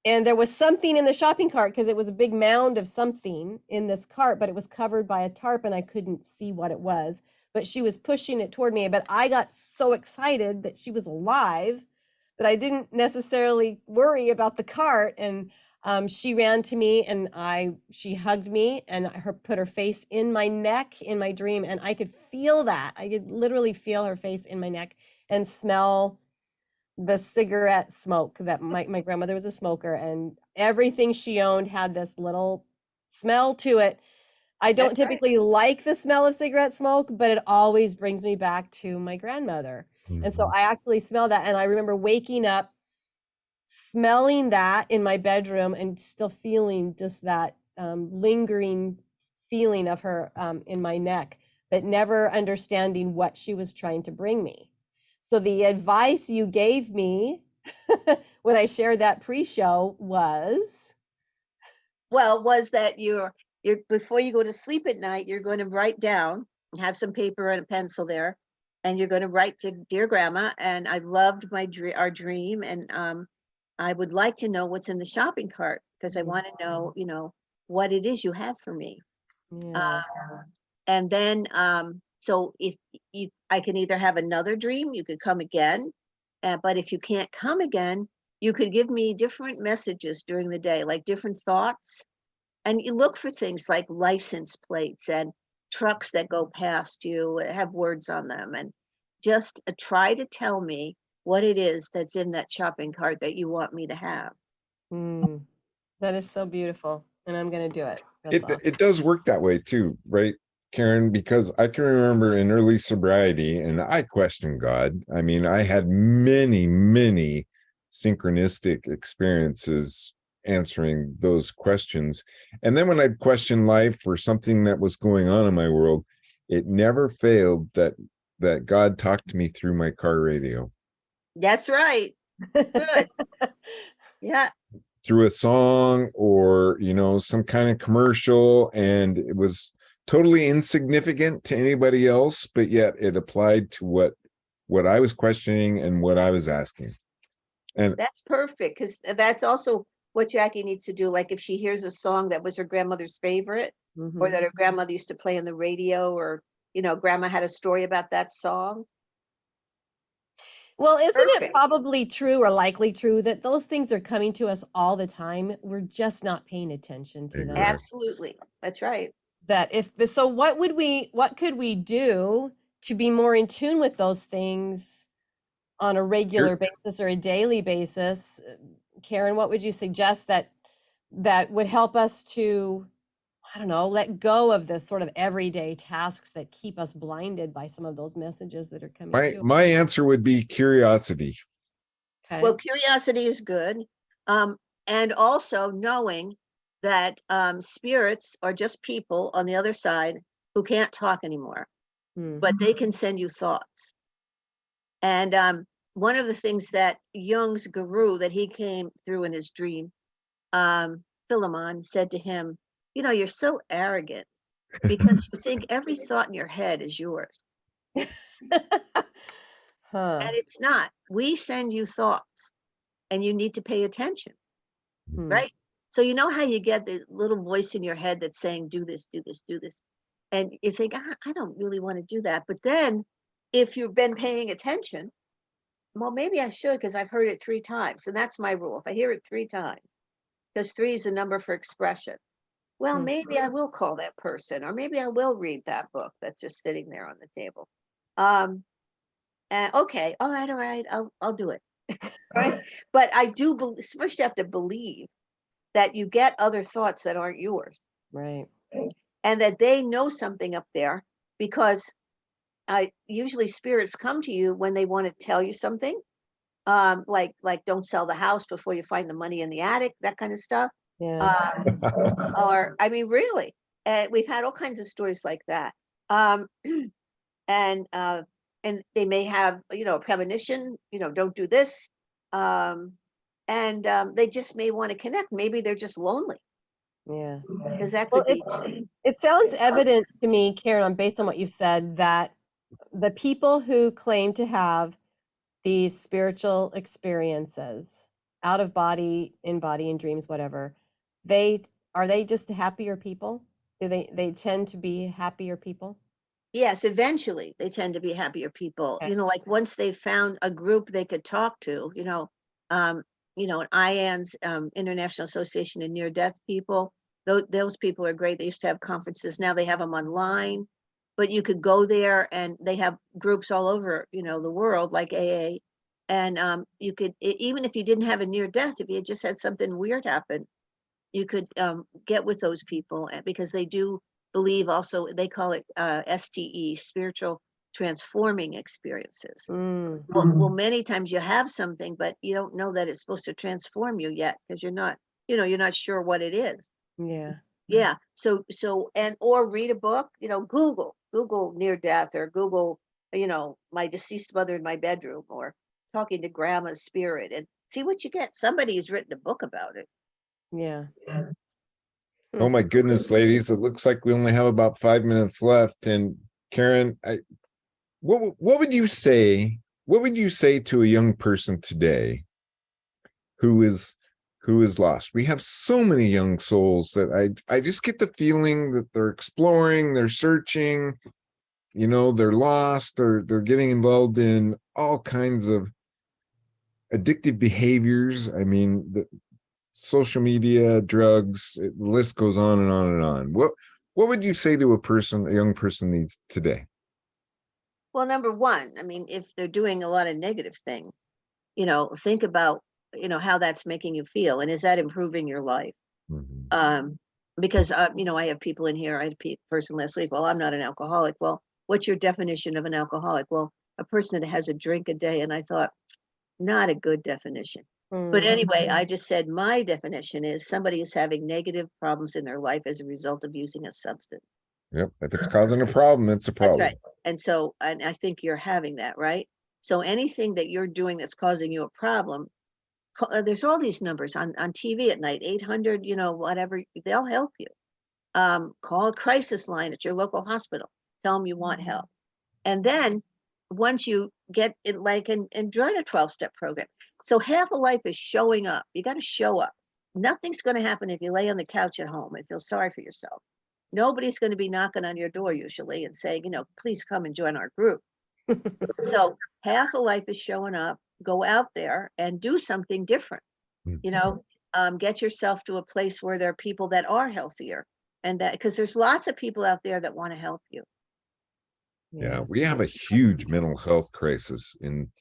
And there was something in the shopping cart, because it was a big mound of something in this cart, but it was covered by a tarp and I couldn't see what it was. But she was pushing it toward me. But I got so excited that she was alive that I didn't necessarily worry about the cart. And she ran to me, and she hugged me, and put her face in my neck in my dream, and I could feel that. I could literally feel her face in my neck and smell the cigarette smoke. That my grandmother was a smoker, and everything she owned had this little smell to it. I don't
That's right.
typically like the smell of cigarette smoke, but it always brings me back to my grandmother. And so I actually smell that, and I remember waking up smelling that in my bedroom and still feeling just that lingering feeling of her in my neck, but never understanding what she was trying to bring me. So the advice you gave me when I shared that pre-show was,
Was that you're before you go to sleep at night, you're going to write down, have some paper and a pencil there, and you're going to write to dear grandma, and I loved our dream, and I would like to know what's in the shopping cart, because I want to know, what it is you have for me.
yeah,
And then so if I can either have another dream, you could come again, but if you can't come again, you could give me different messages during the day, like different thoughts. And you look for things like license plates and trucks that go past you, have words on them, and just try to tell me what it is that's in that shopping cart that you want me to have.
that is so beautiful, and I'm going to do it. That's
It
awesome.
it does work that way too, right, Karen? Because I can remember in early sobriety, and I questioned God. I mean, I had many, many synchronistic experiences answering those questions. And then when I'd question life or something that was going on in my world, it never failed that God talked to me through my car radio,
That's right. Good. Yeah.
through a song or some kind of commercial, and it was totally insignificant to anybody else, but yet it applied to what I was questioning and what I was asking. And
That's perfect, because that's also what Jackie needs to do. Like if she hears a song that was her grandmother's favorite, or that her grandmother used to play on the radio, or grandma had a story about that song.
Well, isn't it
Perfect.
probably true, or likely true, that those things are coming to us all the time? We're just not paying attention to them.
exactly.
Absolutely. That's right.
That if so, what could we do to be more in tune with those things on a regular basis or a daily basis? Karen, what would you suggest that would help us to, I don't know, let go of this sort of everyday tasks that keep us blinded by some of those messages that are coming
my
to us?
my answer would be curiosity.
Okay.
Well, curiosity is good. And also knowing that spirits are just people on the other side who can't talk anymore, but they can send you thoughts. And one of the things that Jung's guru that he came through in his dream, Philemon, said to him, you're so arrogant because you think every thought in your head is yours. And it's not. We send you thoughts, and you need to pay attention, right? So you know how you get the little voice in your head that's saying, do this, do this, do this. And you think, I don't really want to do that. But then if you've been paying attention, well, maybe I should because I've heard it 3 times, and that's my rule. If I hear it 3 times, because 3 is the number for expression. Well,
Hmm.
maybe I will call that person, or maybe I will read that book that's just sitting there on the table. Um, and okay, all right, I'll do it. Right? But I do believe first you have to believe that you get other thoughts that aren't yours,
Right.
and that they know something up there, because usually spirits come to you when they want to tell you something, like don't sell the house before you find the money in the attic, that kind of stuff.
Yeah.
Um, or I mean, really, we've had all kinds of stories like that. Um, and uh, and they may have, a premonition, don't do this, um, and they just may want to connect. Maybe they're just lonely,
Yeah.
because that
Well,
could be too.
it sounds evident to me, Karen, based on what you've said, that the people who claim to have these spiritual experiences, out of body, in body, in dreams, whatever, they just happier people? Do they tend to be happier people?
Yes, eventually they tend to be happier people.
Okay.
Like once they found a group they could talk to, um, IAN's International Association of Near Death People. Those people are great. They used to have conferences. Now they have them online, but you could go there, and they have groups all over, the world, like AA. And you could, even if you didn't have a near death, if you had just had something weird happen, you could get with those people, because they do believe also, they call it STE, spiritual transforming experiences.
Mm,
Well, many times you have something, but you don't know that it's supposed to transform you yet, because you're not sure what it is.
yeah.
Yeah. So, or read a book, Google near death, or Google, my deceased mother in my bedroom, or talking to grandma's spirit, and see what you get. Somebody's written a book about it.
Yeah.
Oh my goodness, ladies, it looks like we only have about 5 minutes left. And Karen, what would you say? What would you say to a young person today who is lost? We have so many young souls that I just get the feeling that they're exploring, they're searching, they're lost, they're getting involved in all kinds of addictive behaviors. I mean, the social media, drugs, the list goes on and on and on. What would you say to a young person needs today?
Well, number one, I mean, if they're doing a lot of negative things, think about, how that's making you feel, and is that improving your life?
Mhm.
Because I have people in here. I had a person last week. Well, I'm not an alcoholic. Well, what's your definition of an alcoholic? Well, a person that has a drink a day. And I thought, not a good definition. But
Mm,
anyway, I just said my definition is somebody who's having negative problems in their life as a result of using a substance.
Yep. If it's causing a problem, it's a
That's
problem.
right. And I think you're having that, right? So anything that you're doing that's causing you a problem, there's all these numbers on TV at night, 800, whatever, they'll help you. Call a crisis line at your local hospital. Tell them you want help. And then once you get in, and join a 12-step program. So half of life is showing up. You got to show up. Nothing's going to happen if you lay on the couch at home and feel sorry for yourself. Nobody's going to be knocking on your door usually and saying, please come and join our group. So half of life is showing up. Go out there and do something different. Get yourself to a place where there are people that are healthier, and that, because there's lots of people out there that want to help you.
Yeah, we have a huge mental health crisis in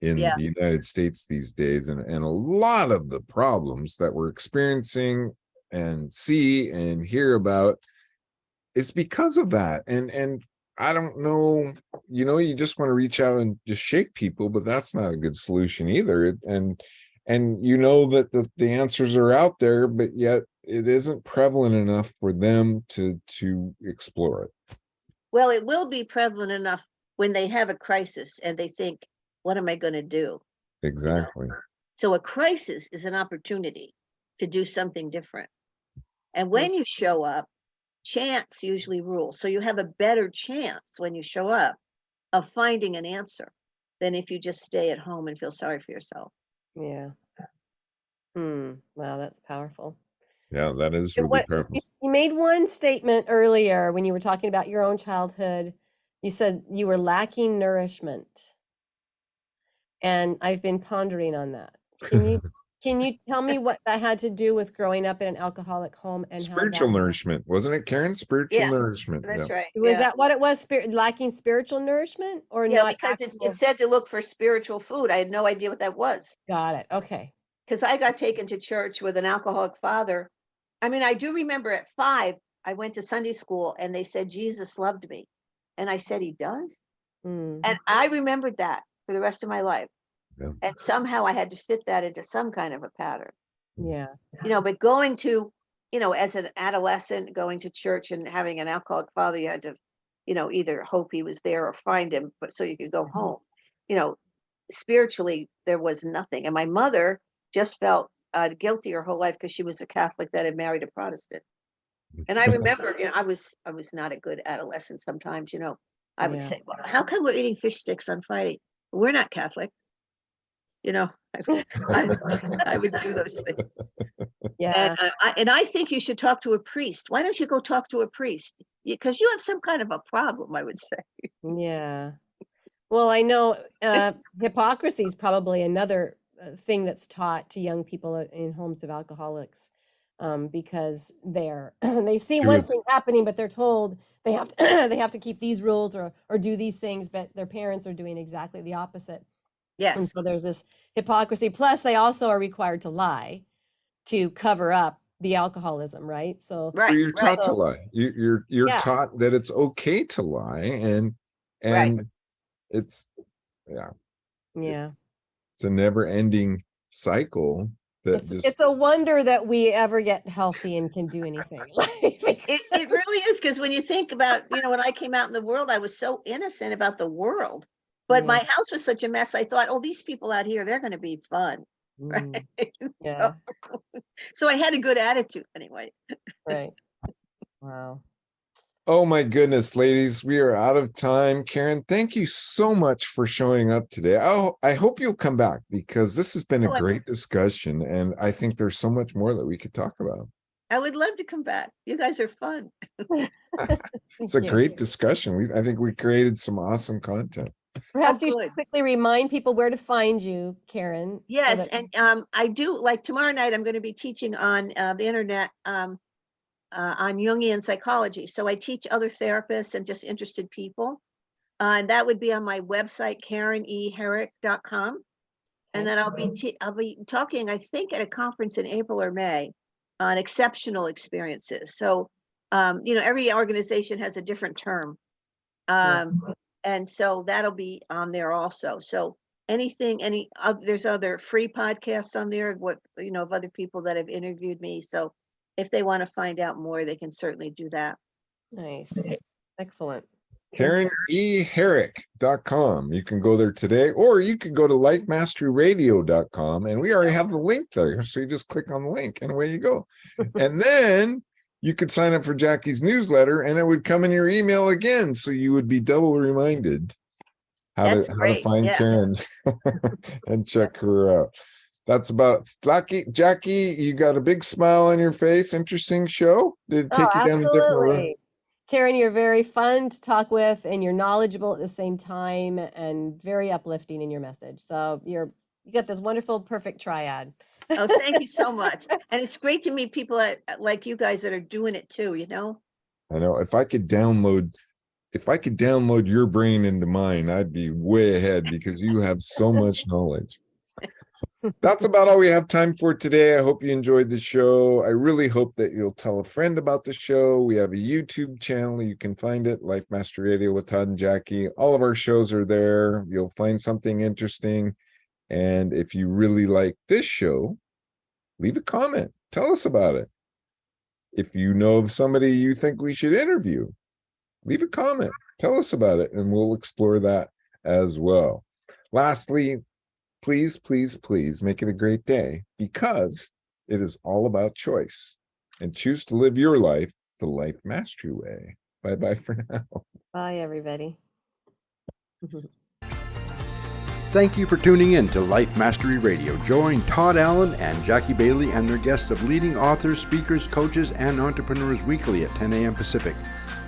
Yeah.
the United States these days, and a lot of the problems that we're experiencing and see and hear about is because of that. And I don't know, you just want to reach out and just shake people, but that's not a good solution either. And that the answers are out there, but yet it isn't prevalent enough for them to explore it.
Well, it will be prevalent enough when they have a crisis and they think, what am I going to do?
Exactly.
So a crisis is an opportunity to do something different. And when you show up, chance usually rules. So you have a better chance when you show up of finding an answer than if you just stay at home and feel sorry for yourself.
yeah. Wow, that's powerful.
Yeah, that is
And
really powerful.
you made one statement earlier when you were talking about your own childhood. You said you were lacking nourishment. And I've been pondering on that. Can you tell me what that had to do with growing up in an alcoholic home and how
Spiritual
that
nourishment, wasn't it, Karen? Spiritual
Yeah,
nourishment.
that's
Yeah.
right.
was
Yeah.
that what it was? Lacking spiritual nourishment or
Yeah,
not
because it
actual?
said to look for spiritual food. I had no idea what that was.
Got it. Okay.
Because I got taken to church with an alcoholic father. I mean, I do remember at 5, I went to Sunday school and they said Jesus loved me. And I said, he does?
Mm,
And I remembered that for the rest of my life.
Yeah.
And somehow I had to fit that into some kind of a pattern.
yeah.
But going to, as an adolescent, going to church and having an alcoholic father, you had to, either hope he was there or find him, but so you could go home. Spiritually, there was nothing. And my mother just felt guilty her whole life because she was a Catholic that had married a Protestant. And I remember, I was not a good adolescent sometimes, I would
Yeah.
say, well, how come we're eating fish sticks on Friday? We're not Catholic. I would do those things.
Yeah.
And I think you should talk to a priest. Why don't you go talk to a priest? Because you have some kind of a problem, I would say.
Yeah. Well, I know hypocrisy is probably another thing that's taught to young people in homes of alcoholics, because they see
She
one
was
thing happening, but they're told they have to they have to keep these rules or do these things, but their parents are doing exactly the opposite. And
Yes.
so there's this hypocrisy. Plus, they also are required to lie to cover up the alcoholism, right? So
Well,
Right.
you're
Right.
taught to lie. You're
yeah,
taught that it's okay to lie, and
Right.
it's yeah,
yeah.
it's a never-ending cycle that just
It's a wonder that we ever get healthy and can do anything.
It really is, because when you think about, when I came out in the world, I was so innocent about the world. But
Yeah.
my house was such a mess. I thought, oh, these people out here, they're going to be fun. Right.
Yeah.
So I had a good attitude anyway.
Right. Wow.
oh my goodness, ladies, we are out of time. Karen, thank you so much for showing up today. Oh, I hope you'll come back because this has been a great discussion, and I think there's so much more that we could talk about.
I would love to come back. You guys are fun.
It's a great discussion. I think we created some awesome content.
Perhaps you
good.
should quickly remind people where to find you, Karen.
Yes, and I do, like tomorrow night, I'm going to be teaching on the internet on Jungian psychology. So I teach other therapists and just interested people. And that would be on my website, KarenEHerrick.com. And then I'll be talking, I think, at a conference in April or May on exceptional experiences. So, every organization has a different term. And so that'll be on there also. So there's other free podcasts on there, of other people that have interviewed me. So if they want to find out more, they can certainly do that.
Nice. Excellent.
KarenEHerrick.com. You can go there today, or you could go to lifemasteryradio.com, and we already have the link there. So you just click on the link and away you go. And then you could sign up for Jackie's newsletter and it would come in your email again. So you would be double reminded how to find Karen and check her out. That's about Jackie, you got a big smile on your face. Interesting show. Did it take you down a different road?
Karen, you're very fun to talk with, and you're knowledgeable at the same time, and very uplifting in your message. So you got this wonderful, perfect triad.
Oh, thank you so much. And it's great to meet people like you guys that are doing it too,
I know. If I could download your brain into mine, I'd be way ahead because you have so much knowledge. That's about all we have time for today. I hope you enjoyed the show. I really hope that you'll tell a friend about the show. We have a YouTube channel. You can find it, Life Mastery Radio with Todd and Jackie. All of our shows are there. You'll find something interesting. And if you really like this show, leave a comment. Tell us about it. If you know of somebody you think we should interview, leave a comment. Tell us about it, and we'll explore that as well. Lastly, please, please, please make it a great day, because it is all about choice, and choose to live your life the Life Mastery way. Bye-bye for now.
Bye, everybody.
Thank you for tuning in to Life Mastery Radio. Join Todd Allen and Jackie Bailey and their guests of leading authors, speakers, coaches, and entrepreneurs weekly at 10 a.m. Pacific.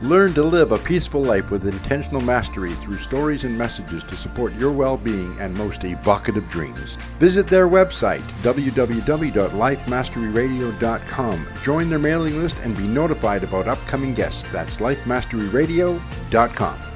Learn to live a peaceful life with intentional mastery through stories and messages to support your well-being and most evocative dreams. Visit their website, www.lifemasteryradio.com. Join their mailing list and be notified about upcoming guests. That's lifemasteryradio.com.